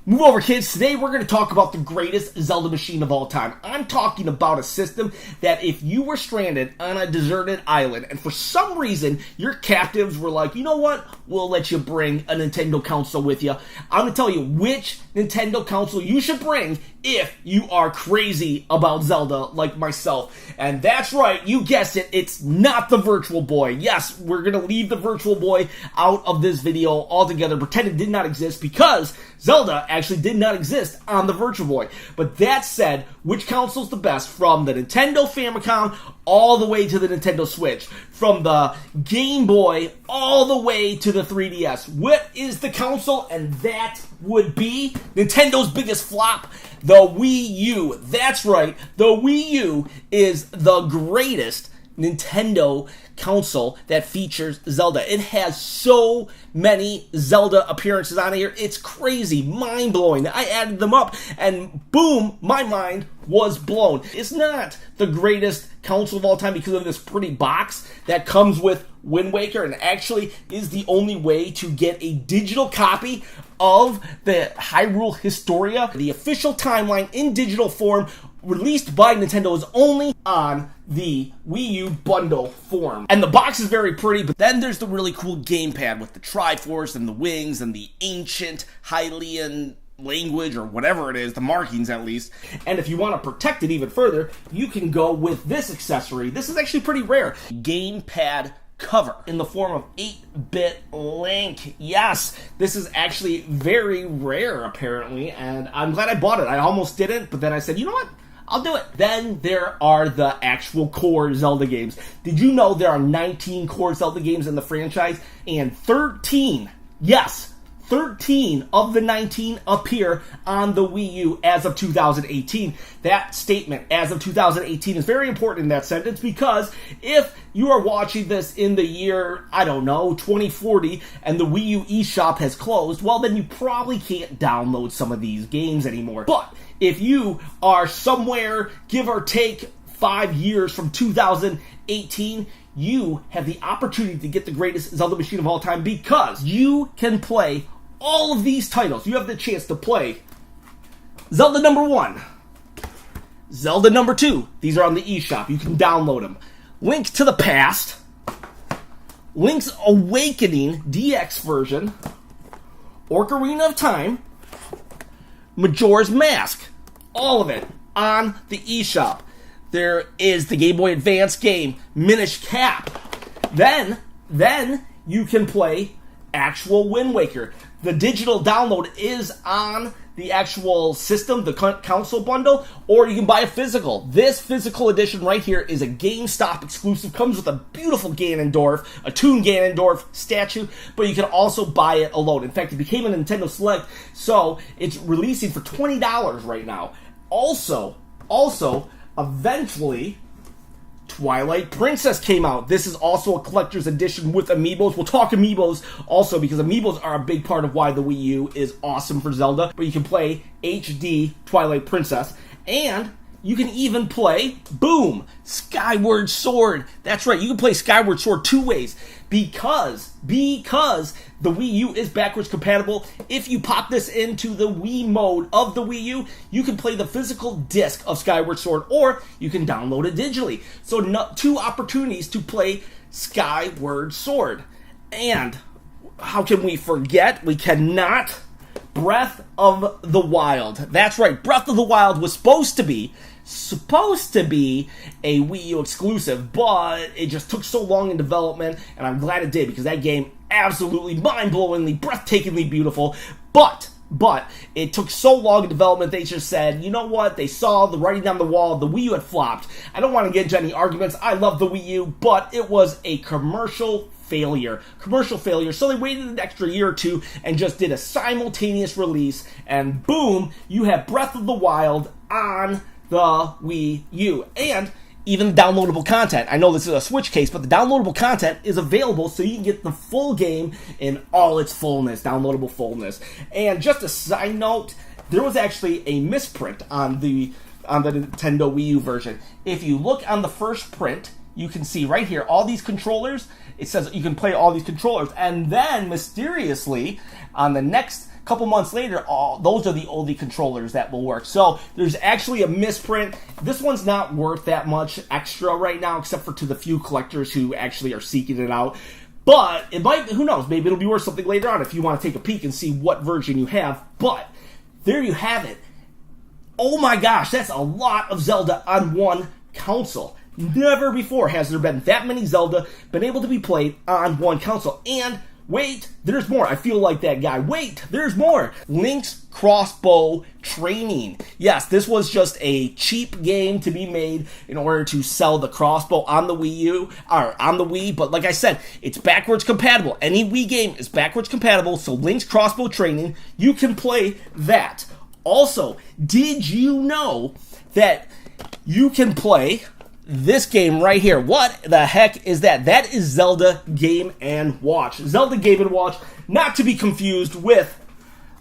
Move over, kids. Today we're going to talk about the greatest Zelda machine of all time. I'm talking about a system that if you were stranded on a deserted island and for some reason your captives were like, you know what, we'll let you bring a Nintendo console with you. I'm going to tell you which Nintendo console you should bring if you are crazy about Zelda like myself. And that's right, you guessed it, it's not the Virtual Boy. Yes, we're going to leave the Virtual Boy out of this video altogether, pretend it did not exist, because Zelda actually did not exist on the Virtual Boy. But that said, which console's the best from the Nintendo Famicom all the way to the Nintendo Switch? From the Game Boy all the way to the 3DS. What is the console? And that would be Nintendo's biggest flop, the Wii U. That's right, the Wii U is the greatest Nintendo console that features Zelda. It has so many Zelda appearances on here. It's crazy, mind-blowing. I added them up and boom, my mind was blown. It's not the greatest console of all time because of this pretty box that comes with Wind Waker and actually is the only way to get a digital copy of the Hyrule Historia. The official timeline in digital form released by Nintendo is only on the Wii U bundle form. And the box is very pretty, but then there's the really cool gamepad with the Triforce and the wings and the ancient Hylian language or whatever it is, the markings at least. And if you want to protect it even further, you can go with this accessory. This is actually pretty rare. Gamepad cover in the form of 8-bit Link. Yes, this is actually very rare apparently, and I'm glad I bought it. I almost didn't, but then I said, you know what? I'll do it. Then there are the actual core Zelda games. Did you know there are 19 core Zelda games in the franchise? And 13, yes, 13 of the 19 appear on the Wii U as of 2018. That statement, as of 2018, is very important in that sentence because if you are watching this in the year, I don't know, 2040, and the Wii U eShop has closed, well, then you probably can't download some of these games anymore. But if you are somewhere, give or take 5 years from 2018, you have the opportunity to get the greatest Zelda machine of all time because you can play all of these titles. You have the chance to play Zelda number 1, Zelda number 2. These are on the eShop. You can download them. Link to the Past, Link's Awakening DX version, Ocarina of Time, Majora's Mask. All of it on the eShop. There is the Game Boy Advance game, Minish Cap. Then you can play actual Wind Waker. The digital download is on the actual system, the console bundle, or you can buy a physical. This physical edition right here is a GameStop exclusive. Comes with a beautiful Ganondorf, a Toon Ganondorf statue, but you can also buy it alone. In fact, it became a Nintendo Select, so it's releasing for $20 right now. Also, eventually, Twilight Princess came out. This is also a collector's edition with amiibos. We'll talk amiibos also because amiibos are a big part of why the Wii U is awesome for Zelda. But you can play HD Twilight Princess, and you can even play, boom, Skyward Sword. That's right, you can play Skyward Sword 2 ways because the Wii U is backwards compatible. If you pop this into the Wii mode of the Wii U, you can play the physical disc of Skyward Sword, or you can download it digitally. So 2 opportunities to play Skyward Sword. And how can we forget? We cannot. Breath of the Wild. That's right, Breath of the Wild was supposed to be a Wii U exclusive, but it just took so long in development, and I'm glad it did because that game absolutely mind-blowingly, breathtakingly beautiful, but it took so long in development, they just said, you know what, they saw the writing on the wall, the Wii U had flopped. I don't want to get into any arguments, I love the Wii U, but it was a commercial failure, so they waited an extra year or two and just did a simultaneous release, and boom, you have Breath of the Wild on the Wii U, and even downloadable content. I know this is a Switch case, but the downloadable content is available so you can get the full game in all its fullness, downloadable fullness. And just a side note, there was actually a misprint on the Nintendo Wii U version. If you look on the first print, you can see right here, all these controllers, it says you can play all these controllers, and then mysteriously, on the next couple months later, those are the only controllers that will work. So there's actually a misprint. This one's not worth that much extra right now, except for to the few collectors who actually are seeking it out. But it might, who knows, maybe it'll be worth something later on if you want to take a peek and see what version you have. But there you have it. Oh my gosh, that's a lot of Zelda on one console. Never before has there been that many Zelda been able to be played on one console. And wait, there's more. I feel like that guy. Wait, there's more. Link's crossbow training. Yes, this was just a cheap game to be made in order to sell the crossbow on the Wii U, or on the Wii, but like I said, it's backwards compatible. Any Wii game is backwards compatible, so Link's crossbow training, you can play that. Also, did you know that you can play this game right here? What the heck is that? That is Zelda Game & Watch. Zelda Game & Watch, not to be confused with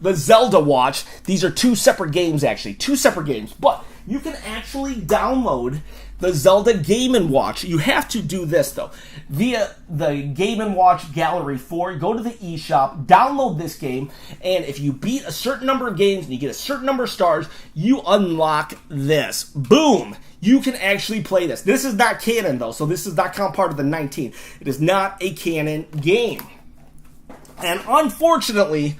the Zelda Watch. These are two separate games, actually. Two separate games. But you can actually download the Zelda Game & Watch. You have to do this, though. Via the Game & Watch Gallery 4, go to the eShop, download this game, and if you beat a certain number of games and you get a certain number of stars, you unlock this. Boom! You can actually play this. This is not canon, though, so this does not count part of the 19. It is not a canon game. And unfortunately,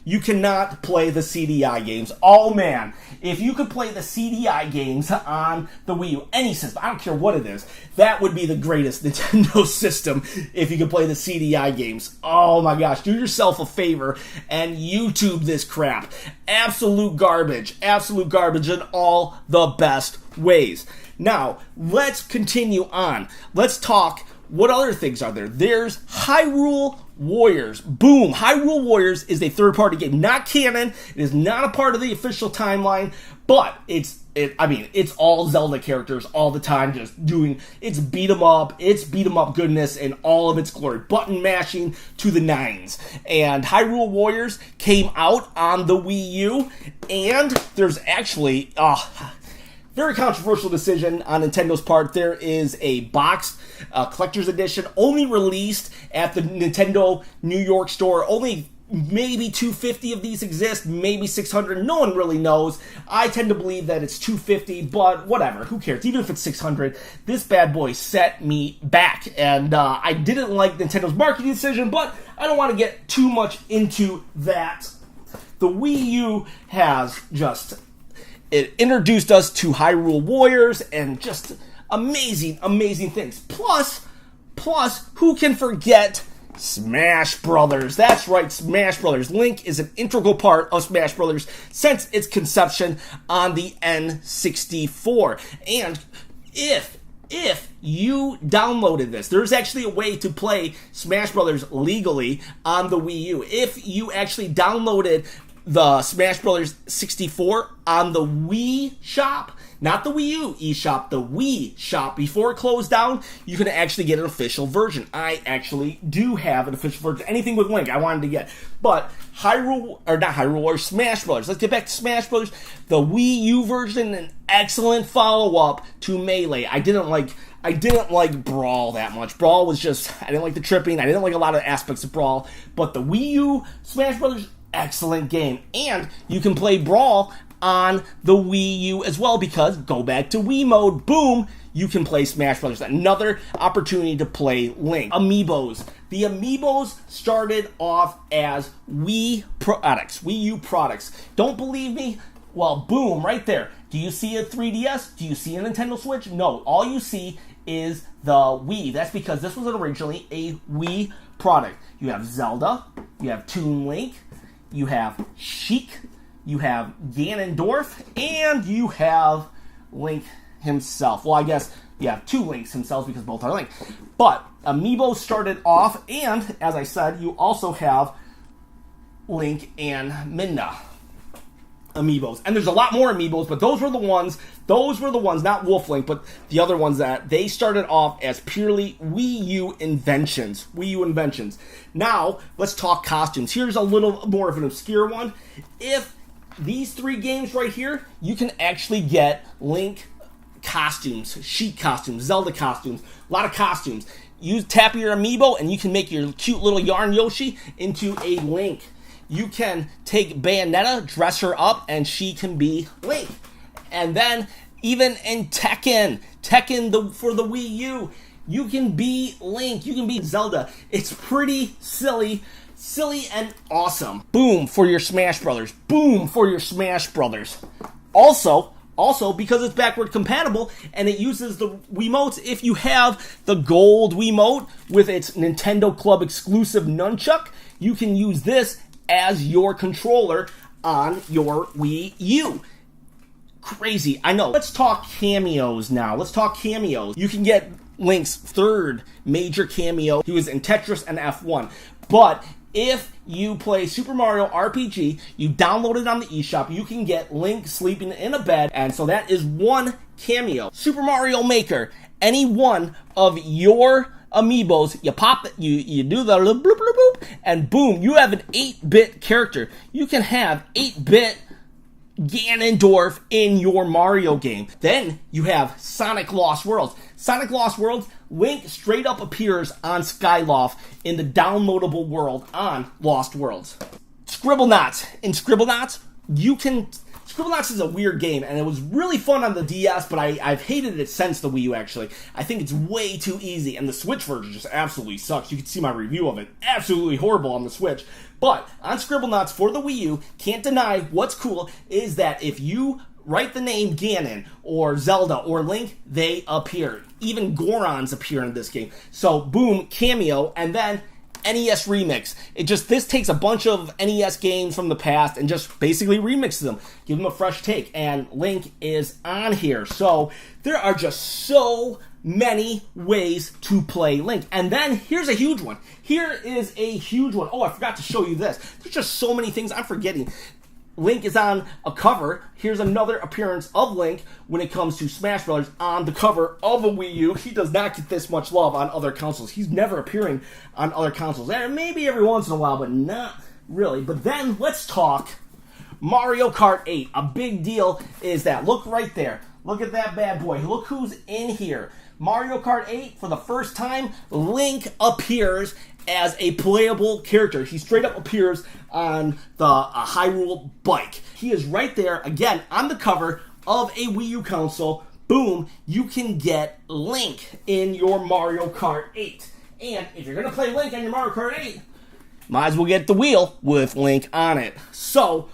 you cannot play the CDI games. Oh man, if you could play the CDI games on the Wii U, any system, I don't care what it is, that would be the greatest Nintendo system if you could play the CDI games. Oh my gosh, do yourself a favor and YouTube this crap. Absolute garbage in all the best ways. Now, let's continue on. Let's talk, what other things are there? There's Hyrule Warriors. Boom! Hyrule Warriors is a third-party game. Not canon. It is not a part of the official timeline, but it's all Zelda characters all the time, just doing, it's beat 'em up goodness in all of its glory. Button mashing to the nines. And Hyrule Warriors came out on the Wii U, and there's actually, very controversial decision on Nintendo's part. There is a box collector's edition only released at the Nintendo New York store. Only maybe 250 of these exist, maybe 600. No one really knows. I tend to believe that it's 250, but whatever. Who cares? Even if it's 600, this bad boy set me back. And I didn't like Nintendo's marketing decision, but I don't want to get too much into that. The Wii U has just... it introduced us to Hyrule Warriors and just amazing things. Plus, who can forget Smash Brothers? That's right, Smash Brothers. Link is an integral part of Smash Brothers since its conception on the N64. And if you downloaded this, there's actually a way to play Smash Brothers legally on the Wii U. If you actually downloaded the Smash Brothers 64 on the Wii shop, not the Wii U eShop, the Wii shop, before it closed down, you can actually get an official version. I actually do have an official version. Anything with Link I wanted to get. But Smash Brothers. Let's get back to Smash Brothers. The Wii U version, an excellent follow-up to Melee. I didn't like Brawl that much. Brawl was just, I didn't like the tripping. I didn't like a lot of aspects of Brawl. But the Wii U Smash Brothers, excellent game. And you can play Brawl on the Wii U as well, because go back to Wii mode, boom, you can play Smash Brothers. Another opportunity to play Link. Amiibos. The Amiibos started off as Wii U products. Don't believe me? Well, boom, right there. Do you see a 3DS? Do you see a Nintendo Switch? No, all you see is the Wii. That's because this was originally a Wii product. You have Zelda, you have Toon Link, you have Sheik, you have Ganondorf, and you have Link himself. Well, I guess you have two Links themselves because both are Link. But Amiibo started off, and as I said, you also have Link and Midna Amiibos. And there's a lot more Amiibos, but those were the ones, not Wolf Link, but the other ones that they started off as purely Wii U inventions. Now, let's talk costumes. Here's a little more of an obscure one. If these three games right here, you can actually get Link costumes, Sheik costumes, Zelda costumes, a lot of costumes. You tap your Amiibo and you can make your cute little yarn Yoshi into a Link. you can take Bayonetta, dress her up, and she can be Link. And then even in Tekken for the Wii U, you can be Link, you can be Zelda. It's pretty silly and awesome. Boom for your Smash Brothers. Boom for your Smash Brothers. Also, because it's backward compatible and it uses the Wiimotes, if you have the gold Wiimote with its Nintendo Club exclusive nunchuck, you can use this as your controller on your Wii U. Crazy, I know. Let's talk cameos now. Let's talk cameos. You can get Link's third major cameo. He was in Tetris and F1. But if you play Super Mario RPG, you download it on the eShop, you can get Link sleeping in a bed, and so that is one cameo. Super Mario Maker, any one of your amiibos, you pop it, you do the bloop bloop bloop, and boom, you have an 8-bit character. You can have 8-bit Ganondorf in your Mario game. Then you have Sonic Lost Worlds. Sonic Lost Worlds, Link straight up appears on Skyloft in the downloadable world on Lost Worlds. Scribblenauts. In Scribblenauts, Scribblenauts is a weird game, and it was really fun on the DS, but I've hated it since the Wii U, actually. I think it's way too easy, and the Switch version just absolutely sucks. You can see my review of it. Absolutely horrible on the Switch. But on Scribblenauts for the Wii U, can't deny what's cool is that if you write the name Ganon or Zelda or Link, they appear. Even Gorons appear in this game. So boom, cameo, and then NES remix. This takes a bunch of NES games from the past and just basically remixes them. Give them a fresh take. And Link is on here. So there are just so many ways to play Link. And then here's a huge one. Here is a huge one. Oh, I forgot to show you this. There's just so many things I'm forgetting. Link is on a cover. Here's another appearance of Link when it comes to Smash Brothers on the cover of a Wii U. He does not get this much love on other consoles. He's never appearing on other consoles. Maybe every once in a while, but not really. But then let's talk Mario Kart 8. A big deal is that. Look right there. Look at that bad boy. Look who's in here. Mario Kart 8, for the first time, Link appears as a playable character. He straight up appears on the Hyrule bike. He is right there, again, on the cover of a Wii U console. Boom, you can get Link in your Mario Kart 8. And if you're going to play Link on your Mario Kart 8, might as well get the wheel with Link on it. So,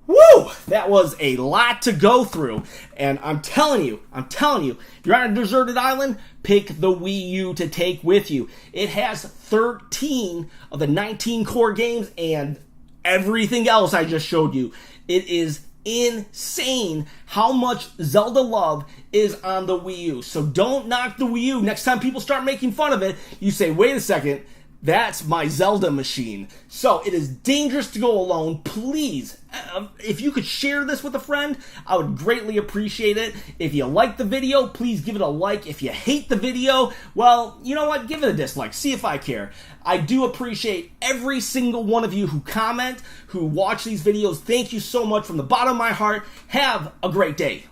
woo! That was a lot to go through. And I'm telling you, you're on a deserted island, pick the Wii U to take with you. It has 13 of the 19 core games and everything else I just showed you. It is insane how much Zelda love is on the Wii U. So don't knock the Wii U. Next time people start making fun of it, you say, wait a second, that's my Zelda machine. So it is dangerous to go alone. Please, if you could share this with a friend, I would greatly appreciate it. If you like the video, please give it a like. If you hate the video, well, you know what? Give it a dislike. See if I care. I do appreciate every single one of you who comment, who watch these videos. Thank you so much from the bottom of my heart. Have a great day.